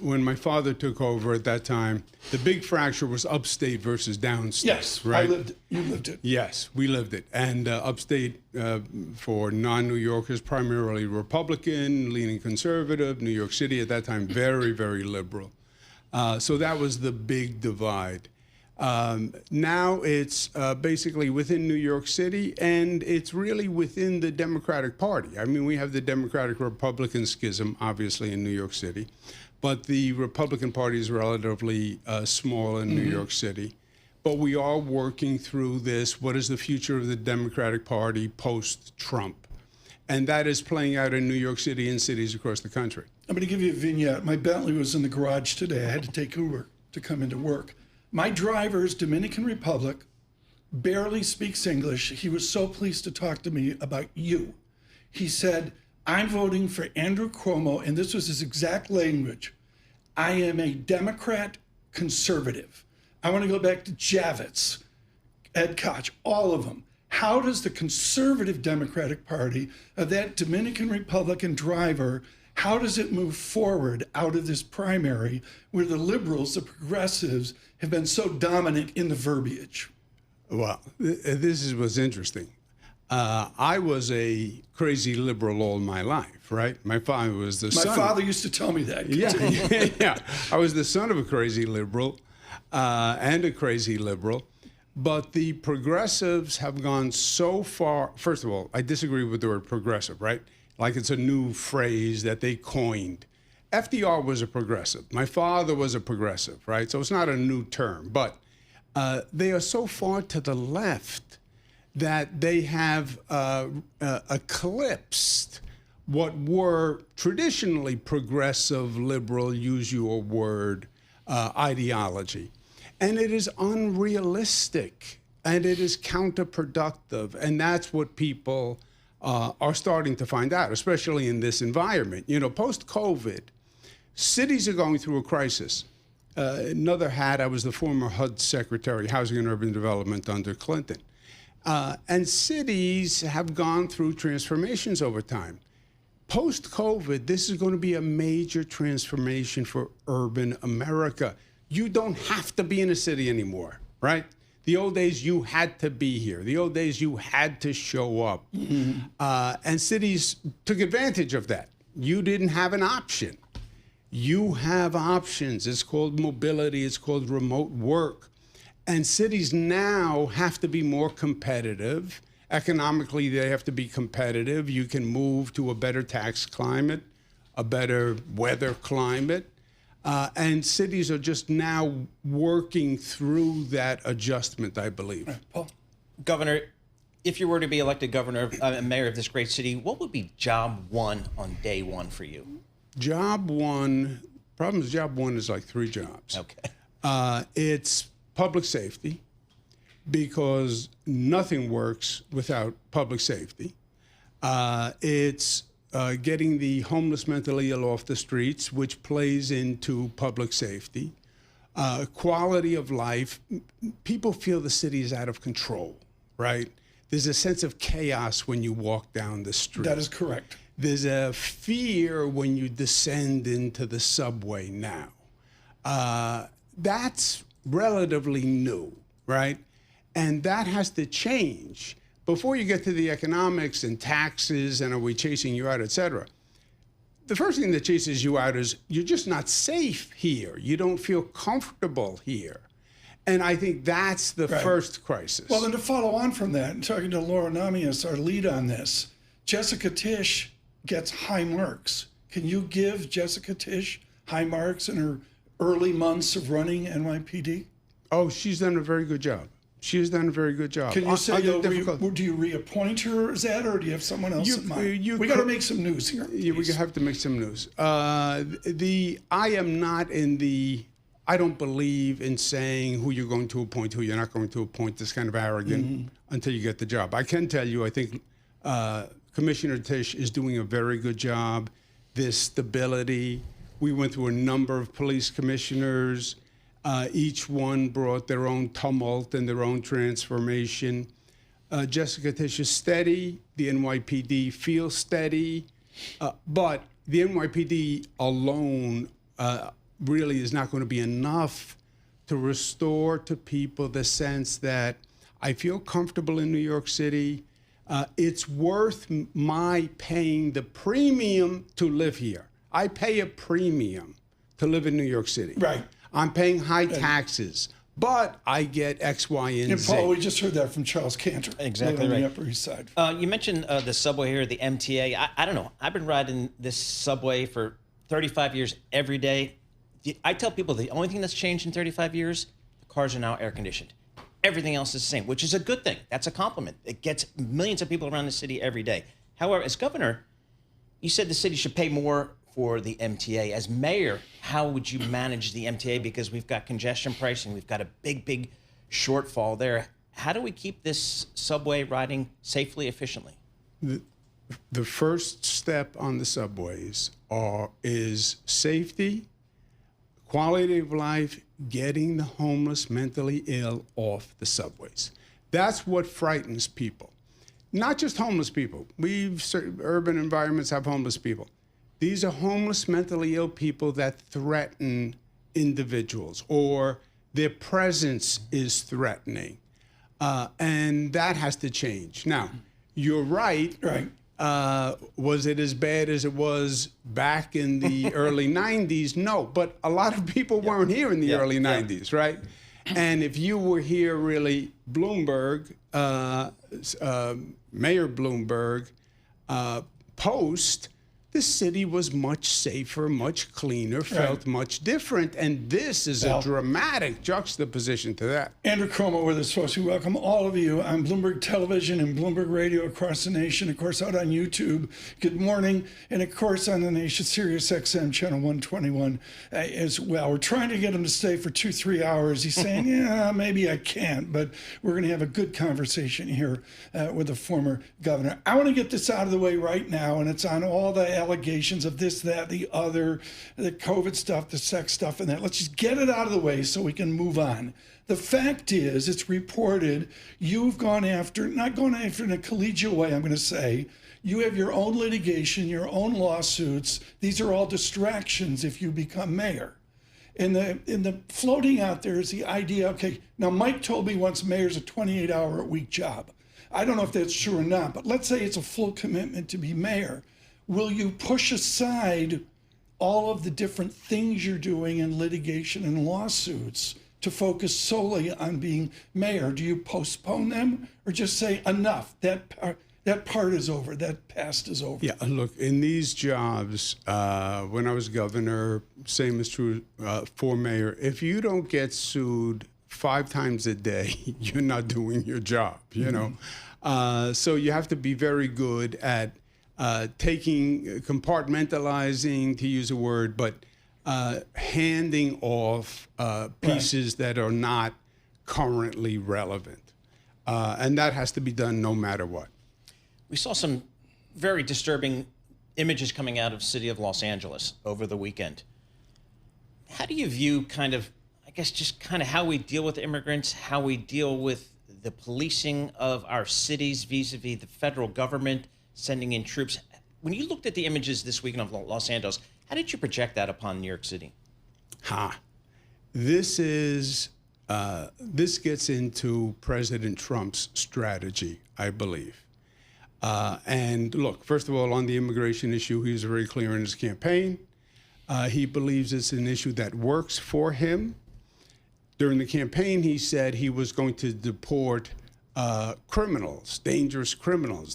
when my father took over at that time, the big fracture was upstate versus downstate. Yes, right? You lived it. Yes, we lived it. And upstate for non-New Yorkers, primarily Republican, leaning conservative. New York City at that time, very, very liberal. So that was the big divide. Now it's basically within New York City, and it's really within the Democratic Party. I mean, we have the Democratic-Republican schism, obviously, in New York City, but the Republican Party is relatively small in New York City. But we are working through this. What is the future of the Democratic Party post-Trump? And that is playing out in New York City and cities across the country. I'm going to give you a vignette. My Bentley was in the garage today. I had to take Uber to come into work. My driver is Dominican Republic, barely speaks English. He was so pleased to talk to me about you. He said, I'm voting for Andrew Cuomo, and this was his exact language. I am a Democrat conservative. I want to go back to Javits, Ed Koch, all of them. How does the conservative Democratic Party of that Dominican Republican driver, how does it move forward out of this primary where the liberals, the progressives, have been so dominant in the verbiage? Well, this is what's interesting. I was a crazy liberal all my life, right? My father was the son. My father used to tell me that. Yeah. I was the son of a crazy liberal and a crazy liberal. But the progressives have gone so far. First of all, I disagree with the word progressive, right? Like it's a new phrase that they coined. FDR was a progressive. My father was a progressive, right? So it's not a new term. But they are so far to the left that they have eclipsed what were traditionally progressive, liberal, use your word, ideology. And it is unrealistic, and it is counterproductive. And that's what people are starting to find out, especially in this environment. You know, post-COVID, cities are going through a crisis. Another hat, I was the former HUD Secretary, Housing and Urban Development under Clinton. And cities have gone through transformations over time. Post-COVID, this is going to be a major transformation for urban America. You don't have to be in a city anymore, right? The old days, you had to be here. The old days, you had to show up. And cities took advantage of that. You didn't have an option. You have options. It's called mobility. It's called remote work. And cities now have to be more competitive. Economically, they have to be competitive. You can move to a better tax climate, a better weather climate. And cities are just now working through that adjustment, I believe. Right, Paul. Governor, if you were to be elected governor and mayor of this great city, what would be job one on day one for you? Job one, problem is job one is like 3 jobs. Okay. It's public safety, because nothing works without public safety. It's getting the homeless mentally ill off the streets, which plays into public safety. Quality of life. People feel the city is out of control, right? There's a sense of chaos when you walk down the street. That is correct. There's a fear when you descend into the subway now. That's relatively new, right? And that has to change. Before you get to the economics and taxes and are we chasing you out, et cetera, the first thing that chases you out is you're just not safe here. You don't feel comfortable here. And I think that's the first crisis. Well, then to follow on from that, and talking to Laura Namias, our lead on this, Jessica Tisch gets high marks. Can you give Jessica Tisch high marks in her early months of running NYPD? Oh, she's done a very good job. She has done a very good job. Can you say, do you reappoint her as that, or do you have someone else in mind? We got to make some news here. Yeah, we have to make some news. I am not in the, I don't believe in saying who you're going to appoint, who you're not going to appoint, this kind of arrogant until you get the job. I can tell you, I think Commissioner Tisch is doing a very good job. This stability. We went through a number of police commissioners. Each one brought their own tumult and their own transformation. Jessica Tisch is steady. The NYPD feels steady. But the NYPD alone really is not going to be enough to restore to people the sense that I feel comfortable in New York City. It's worth my paying the premium to live here. I pay a premium to live in New York City. Right. I'm paying high taxes, but I get X, Y, and Z. And Paul, we just heard that from Charles Cantor. Exactly on right. the Upper East Side. You mentioned the subway here, the MTA. I don't know. I've been riding this subway for 35 years every day. I tell people the only thing that's changed in 35 years, the cars are now air conditioned. Everything else is the same, which is a good thing. That's a compliment. It gets millions of people around the city every day. However, as governor, you said the city should pay more for the MTA. As mayor, how would you manage the MTA? Because we've got congestion pricing. We've got a big shortfall there. How do we keep this subway riding safely, efficiently? The first step on the subways is safety, quality of life, getting the homeless, mentally ill off the subways. That's what frightens people. Not just homeless people. Urban environments have homeless people. These are homeless, mentally ill people that threaten individuals, or their presence is threatening. And that has to change. Now, you're right. Right. Was it as bad as it was back in the early 90s? No, but a lot of people weren't here in the early 90s, right? And if you were here, really, Bloomberg, Mayor Bloomberg, post, the city was much safer, much cleaner, felt much different. And this is a dramatic juxtaposition to that. Andrew Cuomo with us, folks. We welcome all of you on Bloomberg Television and Bloomberg Radio across the nation, of course, out on YouTube. Good morning. And, of course, on the nation, Sirius XM, channel 121 as well. We're trying to get him to stay for 2-3 hours. He's saying, yeah, maybe I can't. But we're going to have a good conversation here with the former governor. I want to get this out of the way right now, and it's on all the allegations of this, that, the other, the COVID stuff, the sex stuff, and that. Let's just get it out of the way so we can move on. The fact is, it's reported you've gone after, not gone after in a collegial way, I'm going to say, you have your own litigation, your own lawsuits. These are all distractions if you become mayor. And the floating out there is the idea, okay, now Mike told me once mayor's a 28-hour-a-week job. I don't know if that's true or not, but let's say it's a full commitment to be mayor. Will you push aside all of the different things you're doing in litigation and lawsuits to focus solely on being mayor? Do you postpone them or just say enough? That part is over. That past is over. Yeah, look, in these jobs, when I was governor, same is true for mayor, if you don't get sued 5 times a day, you're not doing your job, you know? So you have to be very good at compartmentalizing, to use a word, but handing off pieces that are not currently relevant. And that has to be done no matter what. We saw some very disturbing images coming out of the city of Los Angeles over the weekend. How do you view just how we deal with immigrants, how we deal with the policing of our cities vis-a-vis the federal government sending in troops? When you looked at the images this weekend of Los Angeles, how did you project that upon New York City? This gets into President Trump's strategy, I believe. And look, first of all, on the immigration issue, he was very clear in his campaign. He believes it's an issue that works for him. During the campaign, he said he was going to deport criminals, dangerous criminals.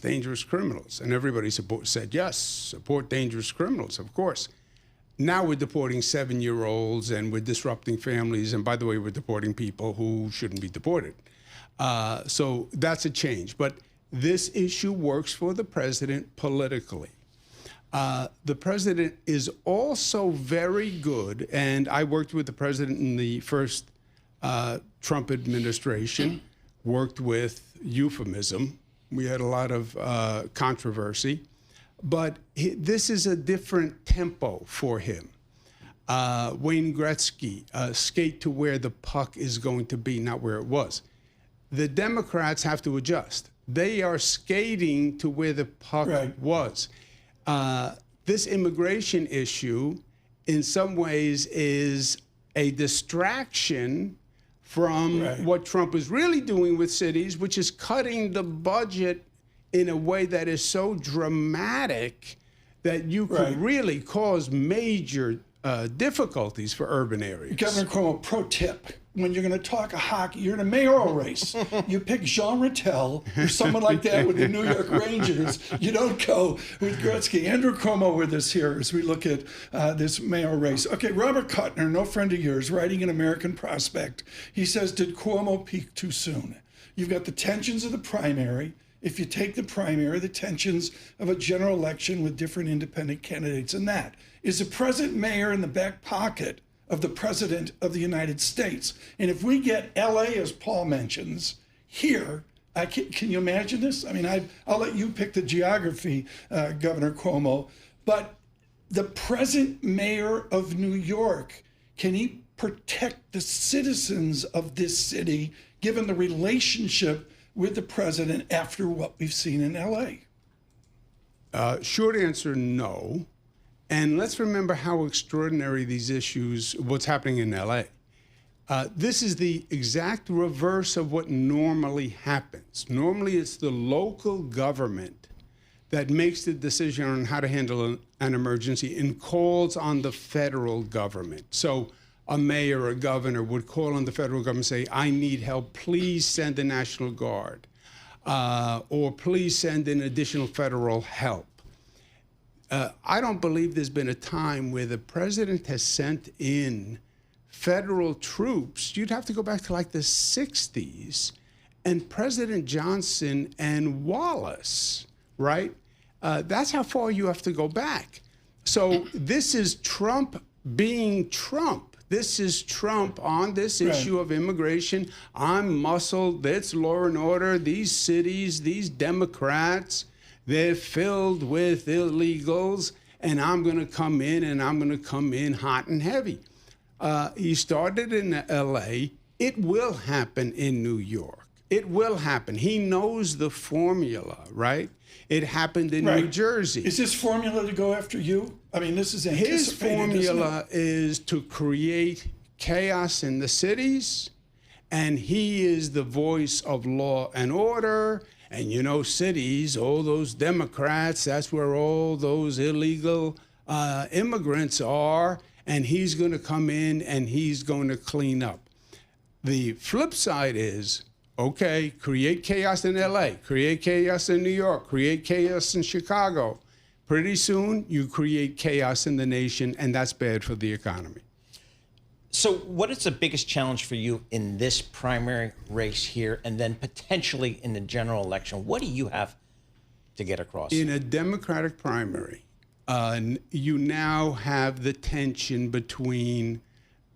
And everybody said, yes, support dangerous criminals, of course. Now we're deporting 7-year-olds and we're disrupting families. And by the way, we're deporting people who shouldn't be deported. So that's a change. But this issue works for the president politically. The president is also very good, and I worked with the president in the first Trump administration, worked with euphemism. We had a lot of controversy, but this is a different tempo for him. Wayne Gretzky, skate to where the puck is going to be, not where it was. The Democrats have to adjust. They are skating to where the puck was. This immigration issue in some ways is a distraction from what Trump is really doing with cities, which is cutting the budget in a way that is so dramatic that you could really cause major difficulties for urban areas. Governor Cuomo, pro tip. When you're going to talk a hockey, you're in a mayoral race. You pick Jean Rattel or someone like that with the New York Rangers. You don't go with Gretzky. Andrew Cuomo with us here as we look at this mayoral race. Okay, Robert Kuttner, no friend of yours, writing in American Prospect. He says, did Cuomo peak too soon? You've got the tensions of the primary. If you take the primary, the tensions of a general election with different independent candidates and that. Is the present mayor in the back pocket of the President of the United States? And if we get LA, as Paul mentions, here, can you imagine this? I mean, I'll let you pick the geography, Governor Cuomo, but the present mayor of New York, can he protect the citizens of this city, given the relationship with the president after what we've seen in LA? Short answer, no. And let's remember how extraordinary these issues, what's happening in LA. This is the exact reverse of what normally happens. Normally, it's the local government that makes the decision on how to handle an emergency and calls on the federal government. So a mayor or a governor would call on the federal government and say, I need help, please send the National Guard, or please send in additional federal help. I don't believe there's been a time where the president has sent in federal troops. You'd have to go back to like the 60s, and President Johnson and Wallace, right? That's how far you have to go back. So this is Trump being Trump. This is Trump on this issue of immigration. I'm muscled. It's law and order. These cities, these Democrats, they're filled with illegals, and I'm going to come in, and I'm going to come in hot and heavy. He started in L.A. It will happen in New York. It will happen. He knows the formula, right? It happened in New Jersey. Is this formula to go after you? I mean, this is anticipated. His formula is to create chaos in the cities, and he is the voice of law and order. And you know, cities, all those Democrats, that's where all those illegal immigrants are, and he's going to come in and he's going to clean up. The flip side is, okay, create chaos in LA, create chaos in New York, create chaos in Chicago. Pretty soon, you create chaos in the nation, and that's bad for the economy. So what is the biggest challenge for you in this primary race here, and then potentially in the general election? What do you have to get across? In a Democratic primary, you now have the tension between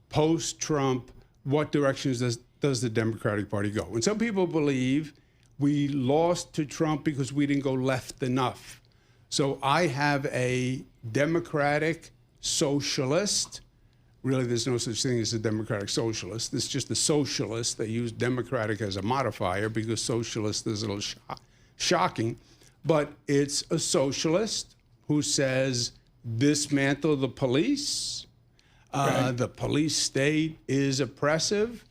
post-Trump, what directions does the Democratic Party go? And some people believe we lost to Trump because we didn't go left enough. So I have a Democratic socialist. Really, there's no such thing as a Democratic socialist. It's just a socialist. They use Democratic as a modifier because socialist is a little shocking. But it's a socialist who says dismantle the police. The police state is oppressive.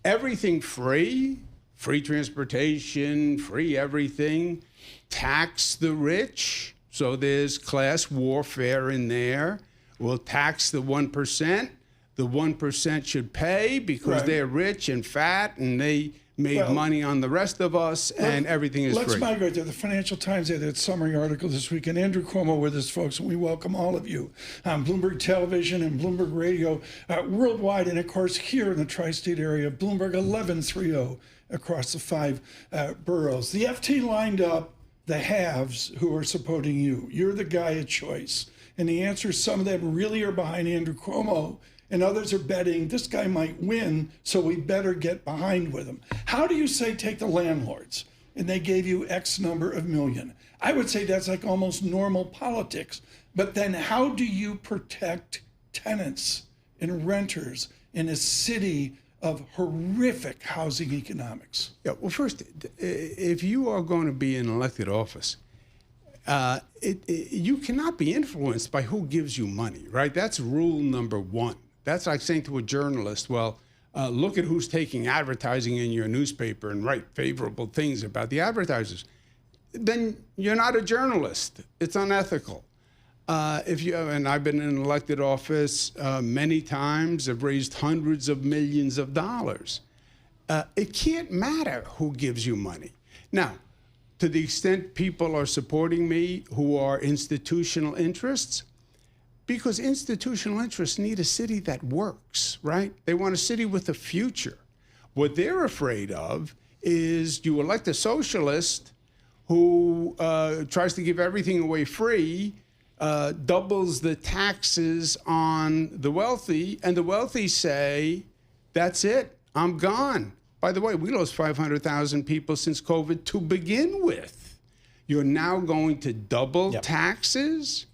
Everything free transportation, free everything. Tax the rich. So there's class warfare in there. We'll tax the 1%. The 1% should pay because they're rich and fat and they made money on the rest of us, and everything is free. Let's migrate there. The Financial Times had that summary article this week, and Andrew Cuomo with us, folks, and we welcome all of you on Bloomberg Television and Bloomberg Radio worldwide, and of course here in the tri-state area, Bloomberg 1130 across the 5 boroughs. The FT lined up the haves who are supporting you. You're the guy of choice. And the answer is some of them really are behind Andrew Cuomo, and others are betting this guy might win, so we better get behind with him. How do you say take the landlords, and they gave you X number of million? I would say that's like almost normal politics. But then how do you protect tenants and renters in a city of horrific housing economics? Yeah, well, first, if you are going to be in elected office, You cannot be influenced by who gives you money, right? That's rule number one. That's like saying to a journalist, well, look at who's taking advertising in your newspaper and write favorable things about the advertisers. Then you're not a journalist. It's unethical. And I've been in an elected office many times. I've raised hundreds of millions of dollars. It can't matter who gives you money. Now, to the extent people are supporting me who are institutional interests, because institutional interests need a city that works, right? They want a city with a future. What they're afraid of is you elect a socialist who tries to give everything away free, doubles the taxes on the wealthy, and the wealthy say, that's it, I'm gone. By the way, we lost 500,000 people since COVID to begin with. You're now going to double taxes,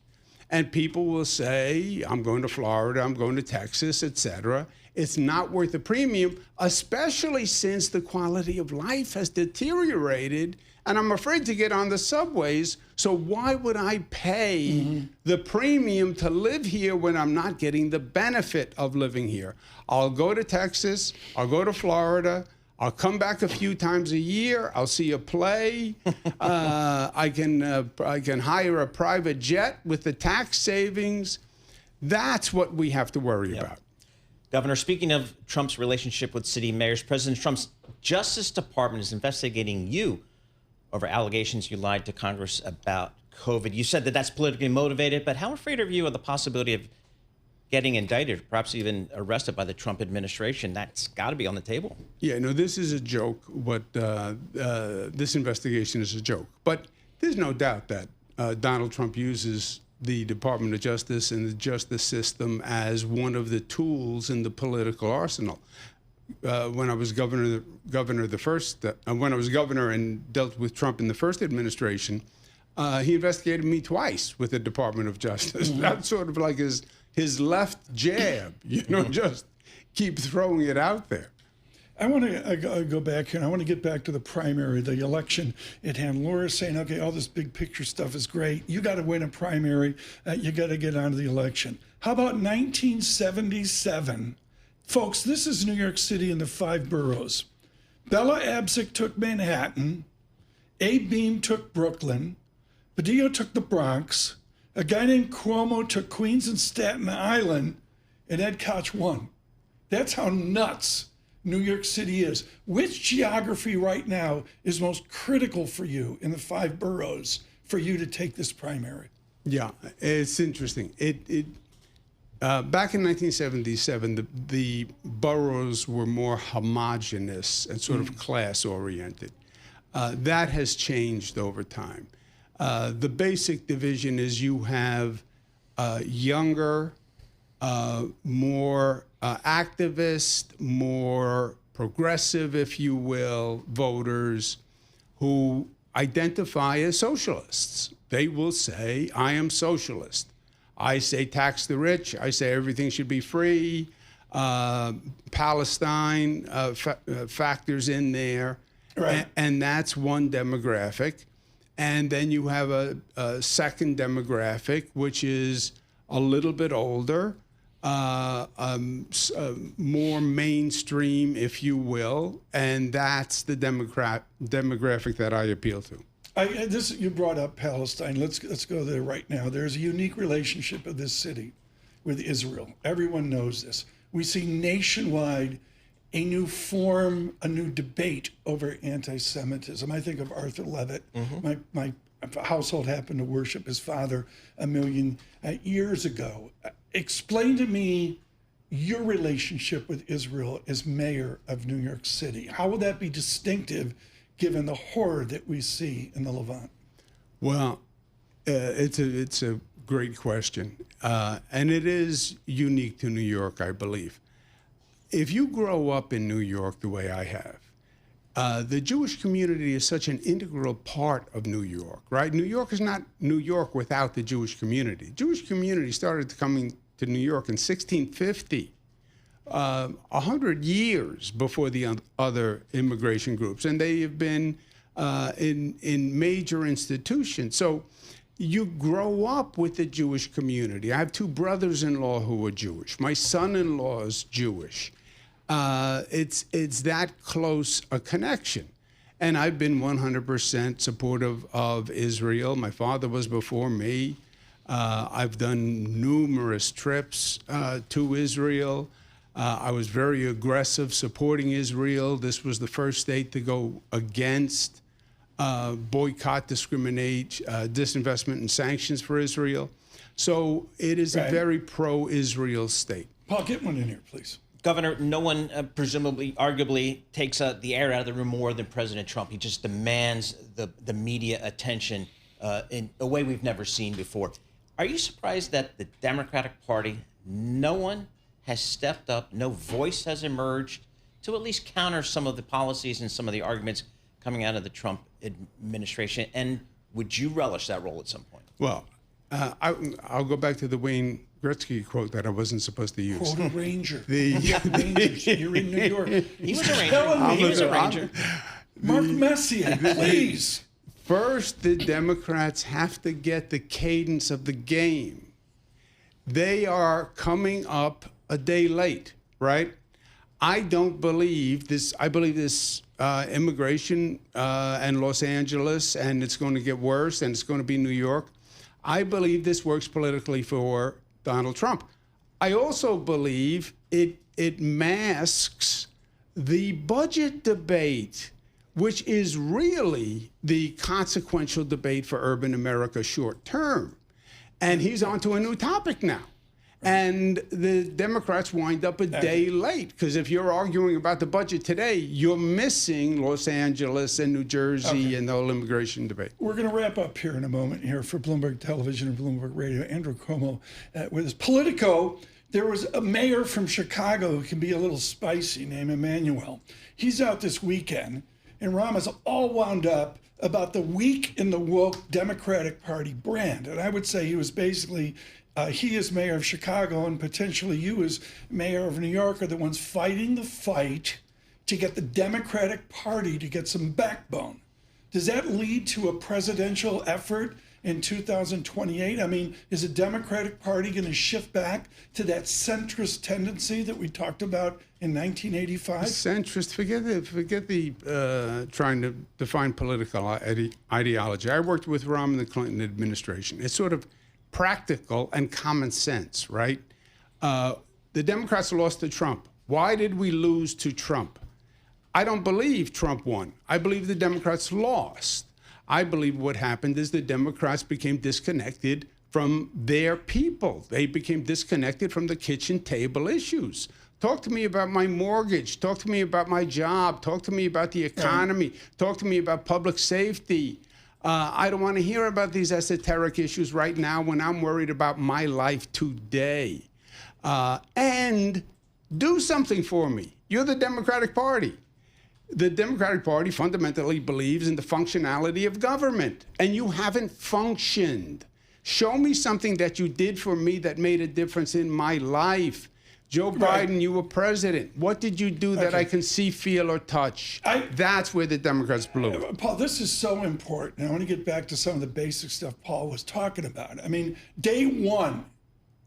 and people will say, I'm going to Florida, I'm going to Texas, et cetera. It's not worth the premium, especially since the quality of life has deteriorated, and I'm afraid to get on the subways. So why would I pay the premium to live here when I'm not getting the benefit of living here? I'll go to Texas, I'll go to Florida, I'll come back a few times a year, I'll see a play, I can hire a private jet with the tax savings. That's what we have to worry about. Governor, speaking of Trump's relationship with city mayors, President Trump's Justice Department is investigating you over allegations you lied to Congress about COVID. You said that that's politically motivated, but how afraid are you of the possibility of getting indicted, perhaps even arrested by the Trump administration? That's got to be on the table. Yeah, no, this is a joke. This investigation is a joke. But there's no doubt that Donald Trump uses the Department of Justice and the justice system as one of the tools in the political arsenal. When I was governor and dealt with Trump in the first administration, he investigated me twice with the Department of Justice. That's sort of like his left jab, just keep throwing it out there. I want to go back here, and I want to get back to the primary, the election at hand. Laura's saying, okay, all this big picture stuff is great. You got to win a primary. You got to get onto the election. How about 1977? Folks, this is New York City and the 5 boroughs. Bella Abzug took Manhattan. Abe Beame took Brooklyn. Badillo took the Bronx. A guy named Cuomo took Queens and Staten Island. And Ed Koch won. That's how nuts New York City is. Which geography right now is most critical for you in the 5 boroughs for you to take this primary? Yeah, it's interesting. Back in 1977, the boroughs were more homogenous and sort of class-oriented. That has changed over time. The basic division is you have younger, more activist, more progressive, if you will, voters who identify as socialists. They will say, I am socialist. I say tax the rich. I say everything should be free. Palestine factors in there. Right. And that's one demographic. And then you have a second demographic, which is a little bit older, more mainstream, if you will. And that's the demographic that I appeal to. You brought up Palestine. Let's go there right now. There's a unique relationship of this city with Israel. Everyone knows this. We see nationwide a new form, a new debate over anti-Semitism. I think of Arthur Levitt. My household happened to worship his father 1 million years ago. Explain to me your relationship with Israel as mayor of New York City. How will that be distinctive given the horror that we see in the Levant? Well, it's a great question. And it is unique to New York, I believe. If you grow up in New York the way I have, the Jewish community is such an integral part of New York, right? New York is not New York without the Jewish community. Jewish community started coming to New York in 1650. 100 years before the other immigration groups, and they have been in major institutions. So you grow up with the Jewish community. I have two brothers-in-law who are Jewish. My son-in-law is Jewish. It's that close a connection. And I've been 100% supportive of Israel. My father was before me. I've done numerous trips to Israel. I was very aggressive supporting Israel. This was the first state to go against boycott, discriminate, disinvestment, and sanctions for Israel. So it is a very pro-Israel state. Paul, get one in here, please. Governor, no one presumably, arguably, takes the air out of the room more than President Trump. He just demands the media attention in a way we've never seen before. Are you surprised that the Democratic Party, no one has stepped up, no voice has emerged to at least counter some of the policies and some of the arguments coming out of the Trump administration? And would you relish that role at some point? Well, I'll go back to the Wayne Gretzky quote that I wasn't supposed to use. Quote a Ranger. Rangers. You're in New York. He was a Ranger. He was a Ranger. Mark Messier, please. First, the Democrats have to get the cadence of the game. They are coming up a day late, right? I don't believe this. I believe this immigration and Los Angeles, and it's going to get worse, and it's going to be New York. I believe this works politically for Donald Trump. I also believe it masks the budget debate, which is really the consequential debate for urban America short term. And he's onto a new topic now. And the Democrats wind up a day late, because if you're arguing about the budget today, you're missing Los Angeles and New Jersey and the whole immigration debate. We're going to wrap up here in a moment here for Bloomberg Television and Bloomberg Radio. Andrew Cuomo with us. Politico, there was a mayor from Chicago who can be a little spicy named Emmanuel. He's out this weekend, and Rama's all wound up about the weak in the woke Democratic Party brand. And I would say he was basically... he is mayor of Chicago, and potentially you as mayor of New York are the ones fighting the fight to get the Democratic Party to get some backbone. Does that lead to a presidential effort in 2028? I mean, is the Democratic Party going to shift back to that centrist tendency that we talked about in 1985? Centrist, forget the trying to define political ideology. I worked with Rahm in the Clinton administration. It's sort of practical and common sense, right? The Democrats lost to Trump. Why did we lose to Trump? I don't believe Trump won. I believe the Democrats lost. I believe what happened is the Democrats became disconnected from their people. They became disconnected from the kitchen table issues. Talk to me about my mortgage. Talk to me about my job. Talk to me about the economy. Talk to me about public safety. I don't want to hear about these esoteric issues right now when I'm worried about my life today. And do something for me. You're the Democratic Party. The Democratic Party fundamentally believes in the functionality of government, and you haven't functioned. Show me something that you did for me that made a difference in my life. Joe Biden, you were president. What did you do that I can see, feel, or touch? That's where the Democrats blew. Paul, this is so important. I want to get back to some of the basic stuff Paul was talking about. I mean, day one,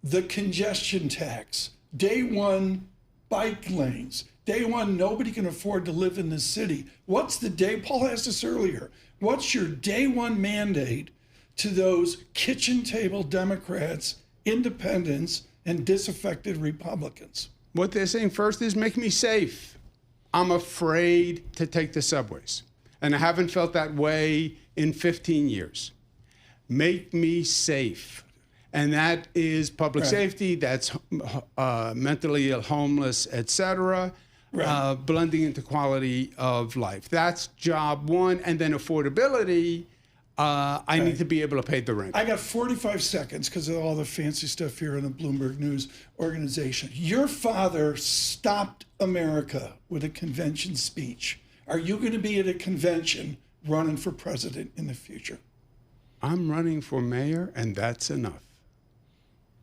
the congestion tax. Day one, bike lanes. Day one, nobody can afford to live in this city. What's the day? Paul asked us earlier. What's your day one mandate to those kitchen table Democrats, independents, and disaffected Republicans? What they're saying first is make me safe. I'm afraid to take the subways. And I haven't felt that way in 15 years. Make me safe. And that is public safety, that's mentally ill, homeless, et cetera, blending into quality of life. That's job one. And then affordability. I need to be able to pay the rent. I got 45 seconds because of all the fancy stuff here in the Bloomberg News organization. Your father stopped America with a convention speech. Are you going to be at a convention running for president in the future? I'm running for mayor, and that's enough.